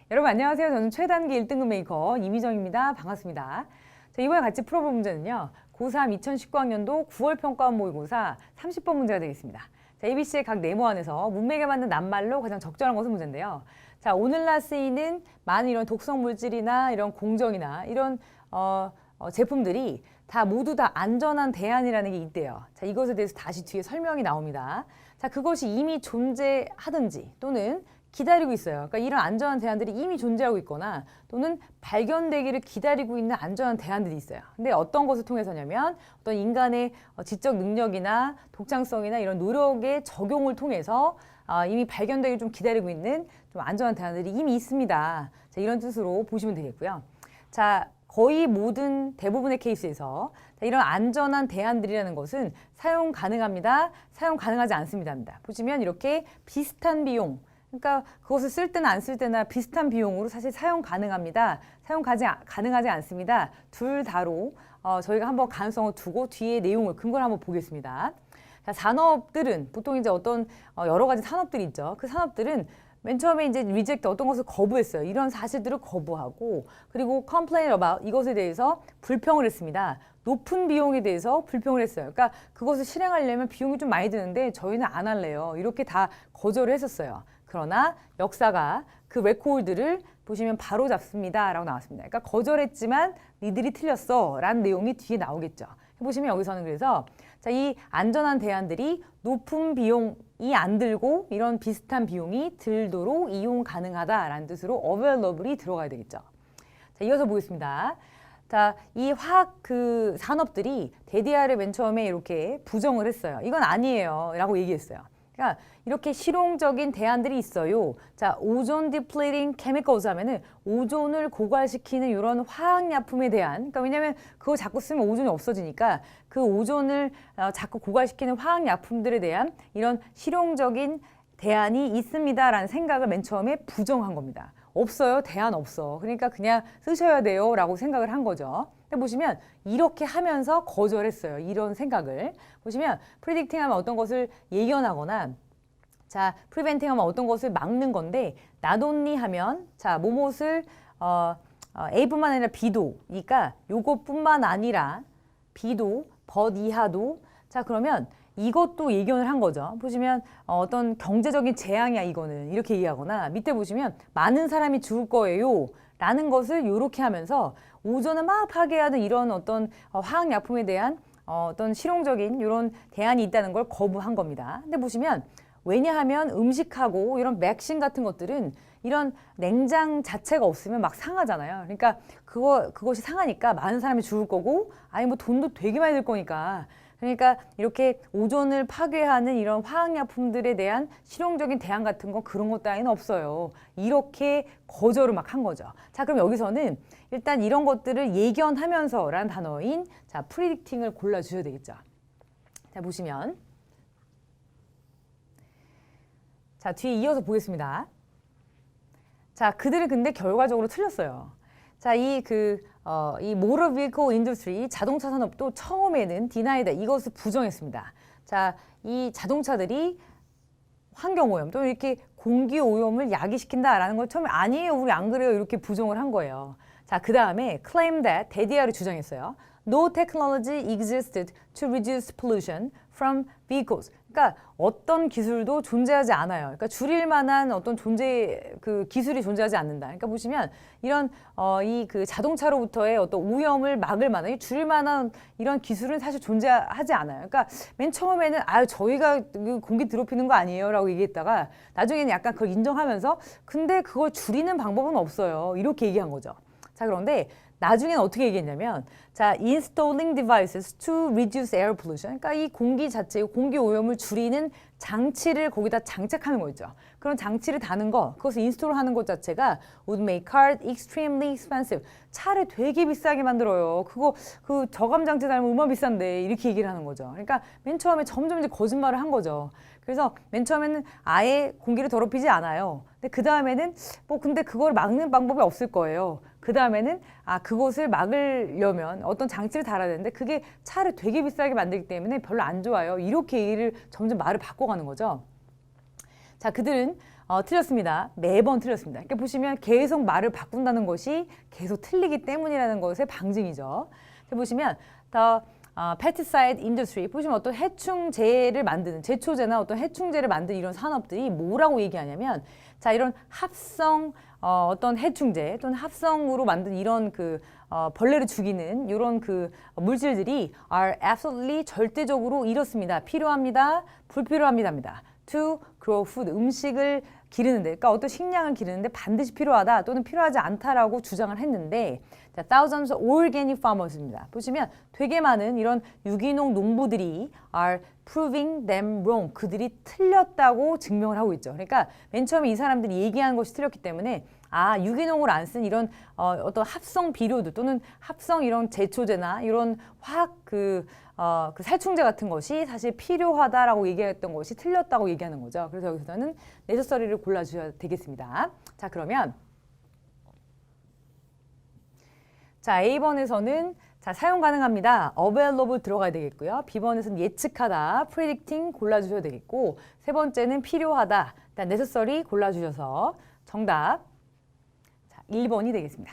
여러분 안녕하세요. 저는 최단기 1등급 메이커 이미정입니다. 반갑습니다. 자, 이번에 같이 풀어볼 문제는요. 고3 2019학년도 9월 평가원 모의고사 30번 문제가 되겠습니다. 자, ABC의 각 네모 안에서 문맥에 맞는 낱말로 가장 적절한 것은 문제인데요. 자, 오늘날 쓰이는 많은 이런 독성 물질이나 이런 공정이나 이런 제품들이 모두 다 안전한 대안이라는 게 있대요. 자, 이것에 대해서 다시 뒤에 설명이 나옵니다. 자, 그것이 이미 존재하든지 또는 기다리고 있어요. 그러니까 이런 안전한 대안들이 이미 존재하고 있거나 또는 발견되기를 기다리고 있는 안전한 대안들이 있어요. 근데 어떤 것을 통해서냐면 어떤 인간의 지적 능력이나 독창성이나 이런 노력의 적용을 통해서 이미 발견되기 좀 기다리고 있는 좀 안전한 대안들이 이미 있습니다. 자, 이런 뜻으로 보시면 되겠고요. 자, 거의 모든 대부분의 케이스에서 이런 안전한 대안들이라는 것은 사용 가능합니다. 사용 가능하지 않습니다. 보시면 이렇게 비슷한 비용, 그러니까 그것을 쓸 때나 안 쓸 때나 비슷한 비용으로 사실 사용 가능합니다. 사용 가능하지 않습니다. 둘 다로 저희가 한번 가능성을 두고 뒤에 내용을 근거를 한번 보겠습니다. 자, 산업들은 보통 이제 어떤 여러 가지 산업들이 있죠. 그 산업들은 맨 처음에 이제 리젝트 어떤 것을 거부했어요. 이런 사실들을 거부하고 그리고 complain about 이것에 대해서 불평을 했습니다. 높은 비용에 대해서 불평을 했어요. 그러니까 그것을 실행하려면 비용이 좀 많이 드는데 저희는 안 할래요. 이렇게 다 거절을 했었어요. 그러나 역사가 그 레코드를 보시면 바로 잡습니다 라고 나왔습니다. 그러니까 거절했지만 니들이 틀렸어 라는 내용이 뒤에 나오겠죠. 보시면 여기서는 그래서 자, 이 안전한 대안들이 높은 비용이 안 들고 이런 비슷한 비용이 들도록 이용 가능하다라는 뜻으로 available이 들어가야 되겠죠. 자, 이어서 보겠습니다. 자, 이 화학 그 산업들이 DDR을 맨 처음에 이렇게 부정을 했어요. 이건 아니에요 라고 얘기했어요. 그러니까 이렇게 실용적인 대안들이 있어요. 자, 오존 depleting chemicals 하면은 오존을 고갈시키는 이런 화학약품에 대한, 그러니까 왜냐면 그거 자꾸 쓰면 오존이 없어지니까 그 오존을 자꾸 고갈시키는 화학약품들에 대한 이런 실용적인 대안이 있습니다라는 생각을 맨 처음에 부정한 겁니다. 없어요. 대안 없어. 그러니까 그냥 쓰셔야 돼요 라고 생각을 한 거죠. 보시면 이렇게 하면서 거절했어요. 이런 생각을. 보시면 predicting 하면 어떤 것을 예견하거나 자, preventing 하면 어떤 것을 막는 건데 not only 하면 자, 뭐뭇을 A뿐만 아니라 B도 그러니까 요것뿐만 아니라 B도 but 이하도 자, 그러면 이것도 예견을 한 거죠. 보시면 어떤 경제적인 재앙이야 이거는 이렇게 얘기하거나 밑에 보시면 많은 사람이 죽을 거예요 라는 것을 이렇게 하면서 오존을 막 파괴하는 이런 어떤 화학약품에 대한 어떤 실용적인 이런 대안이 있다는 걸 거부한 겁니다. 근데 보시면 왜냐하면 음식하고 이런 맥신 같은 것들은 이런 냉장 자체가 없으면 막 상하잖아요. 그러니까 그것이 상하니까 많은 사람이 죽을 거고 아니 뭐 돈도 되게 많이 들 거니까 그러니까 이렇게 오존을 파괴하는 이런 화학약품들에 대한 실용적인 대안 같은 건 그런 것 따위는 없어요. 이렇게 거절을 막 한 거죠. 자, 그럼 여기서는 일단 이런 것들을 예견하면서 라는 단어인 자, predicting을 골라주셔야 되겠죠. 자, 보시면 자, 뒤에 이어서 보겠습니다. 자, 그들은 근데 결과적으로 틀렸어요. 자, 이 motor vehicle industry, 자동차 산업도 처음에는 denied, 이것을 부정했습니다. 자, 이 자동차들이 환경오염, 또 이렇게 공기오염을 야기시킨다라는 걸 처음에 아니에요, 우리 안 그래요, 이렇게 부정을 한 거예요. 자, 그 다음에 claim that, DDR을 주장했어요. No technology existed to reduce pollution from vehicles. 그러니까 어떤 기술도 존재하지 않아요. 그러니까 줄일 만한 어떤 기술이 존재하지 않는다. 그러니까 보시면 이런 이 자동차로부터의 어떤 오염을 막을 만한 줄일 만한 이런 기술은 사실 존재하지 않아요. 그러니까 맨 처음에는 저희가 공기 더럽히는 거 아니에요라고 얘기했다가 나중에는 약간 그걸 인정하면서 근데 그걸 줄이는 방법은 없어요. 이렇게 얘기한 거죠. 자, 그런데 나중에는 어떻게 얘기했냐면 자, installing devices to reduce air pollution. 그러니까 이 공기 자체, 공기 오염을 줄이는 장치를 거기다 장착하는 거죠. 그런 장치를 다는 거, 그것을 인스톨하는 것 자체가 would make cars extremely expensive. 차를 되게 비싸게 만들어요. 그 저감 장치 달면 얼마나 비싼데 이렇게 얘기를 하는 거죠. 그러니까 맨 처음에 점점 이제 거짓말을 한 거죠. 그래서 맨 처음에는 아예 공기를 더럽히지 않아요. 근데 그 다음에는 근데 그걸 막는 방법이 없을 거예요. 그 다음에는 그것을 막으려면 어떤 장치를 달아야 되는데 그게 차를 되게 비싸게 만들기 때문에 별로 안 좋아요. 이렇게 점점 말을 바꿔가는 거죠. 자, 그들은 틀렸습니다. 매번 틀렸습니다. 이렇게 보시면 계속 말을 바꾼다는 것이 계속 틀리기 때문이라는 것의 방증이죠. 보시면 the pesticide industry 보시면 어떤 해충제를 만드는 제초제나 어떤 해충제를 만드는 이런 산업들이 뭐라고 얘기하냐면 자 이런 합성 어떤 해충제 또는 합성으로 만든 이런 그 벌레를 죽이는 이런 그 물질들이 are absolutely 절대적으로 이렇습니다. 필요합니다. 불필요합니다입니다. to grow food 음식을 기르는데 그러니까 어떤 식량을 기르는데 반드시 필요하다 또는 필요하지 않다라고 주장을 했는데 자, thousands of organic farmers입니다. 보시면 되게 많은 이런 유기농 농부들이 are proving them wrong. 그들이 틀렸다고 증명을 하고 있죠. 그러니까 맨 처음에 이 사람들이 얘기한 것이 틀렸기 때문에 유기농을 안 쓴 이런 어떤 합성 비료들 또는 합성 이런 제초제나 이런 화학 그 살충제 같은 것이 사실 필요하다라고 얘기했던 것이 틀렸다고 얘기하는 거죠. 그래서 여기서는 necessary를 골라주셔야 되겠습니다. 자, 그러면 자, A번에서는 자, 사용 가능합니다. available 들어가야 되겠고요. B번에서는 예측하다, predicting 골라주셔야 되겠고 세 번째는 필요하다, necessary 골라주셔서 정답 자, 1번이 되겠습니다.